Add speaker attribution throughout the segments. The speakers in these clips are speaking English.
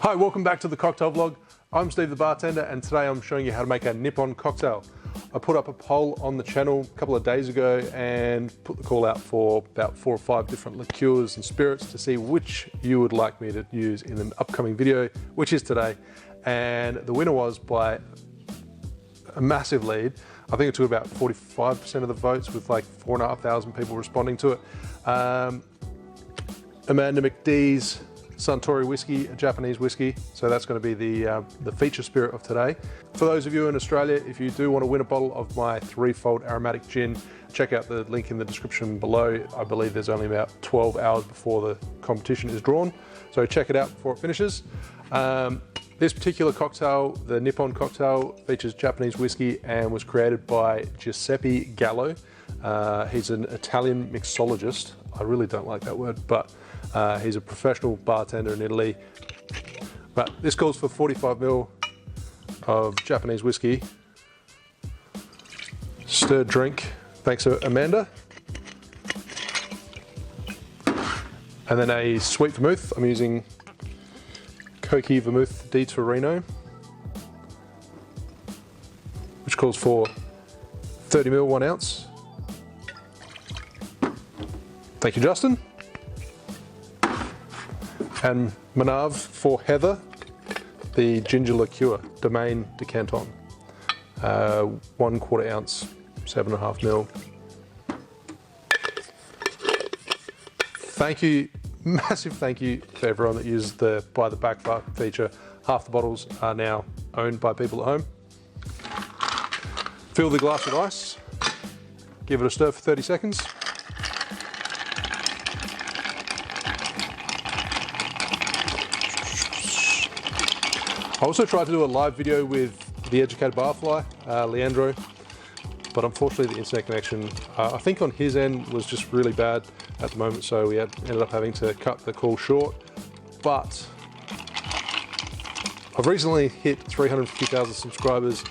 Speaker 1: Hi, welcome back to the cocktail vlog. I'm Steve the bartender, and today I'm showing you how to make a Nippon cocktail. I put up a poll on the channel a couple of days ago and put the call out for about 4 or 5 different liqueurs and spirits to see which you would like me to use in an upcoming video, which is today. And the winner was by a massive lead. I think it took about 45% of the votes with like 4,500 people responding to it. Amanda McDee's Suntory whiskey, a Japanese whiskey. So that's going to be the feature spirit of today. For those of you in Australia, if you do want to win a bottle of my threefold aromatic gin, check out the link in the description below. I believe there's only about 12 hours before the competition is drawn. So check it out before it finishes. This particular cocktail, the Nippon Cocktail, features Japanese whiskey and was created by Guiseppe Gallo. He's an Italian mixologist. I really don't like that word, but he's a professional bartender in Italy. But this calls for 45 ml of Japanese whiskey. Stirred drink, thanks to Amanda. And then a sweet vermouth. I'm using Cocky Vermouth di Torino, which calls for 30 ml, 1 ounce. Thank you, Justin. And Manav for Heather, the Ginger Liqueur, Domaine de Canton. 1/4 ounce, 7.5 ml. Thank you, massive thank you to everyone that used the Buy the Back feature. Half the bottles are now owned by people at home. Fill the glass with ice, give it a stir for 30 seconds. I also tried to do a live video with the Educated Barfly, Leandro, but unfortunately the internet connection, I think on his end, was just really bad at the moment, so we ended up having to cut the call short. But I've recently hit 350,000 subscribers,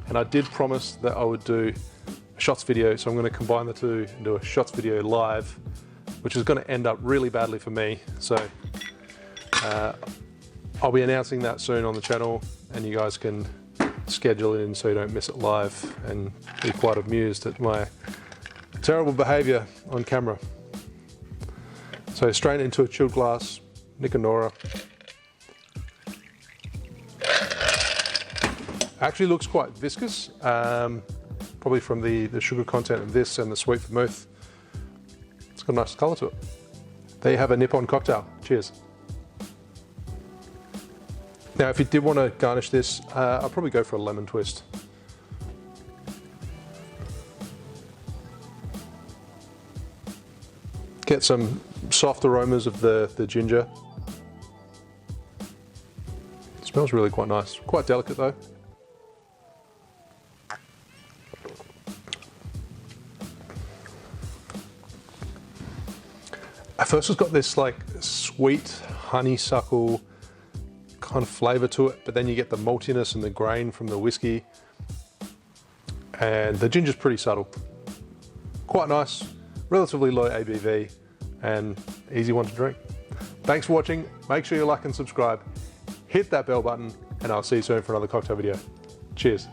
Speaker 1: and I did promise that I would do a shots video, so I'm going to combine the two and do a shots video live, which is going to end up really badly for me. So I'll be announcing that soon on the channel, and you guys can schedule it in so you don't miss it live and be quite amused at my terrible behavior on camera. So straight into a chilled glass, Nick and Nora. Actually looks quite viscous, probably from the sugar content of this and the sweet vermouth. It's got a nice color to it. There you have a Nippon cocktail. Cheers. Now, if you did want to garnish this, I'll probably go for a lemon twist. Get some soft aromas of the ginger. It smells really quite nice. Quite delicate though. At first it's got this like sweet honeysuckle kind of flavor to it, but then you get the maltiness and the grain from the whiskey, and the ginger's pretty subtle. Quite nice, relatively low ABV, and easy one to drink. Thanks for watching. Make sure you like and subscribe, hit that bell button, and I'll see you soon for another cocktail video. Cheers.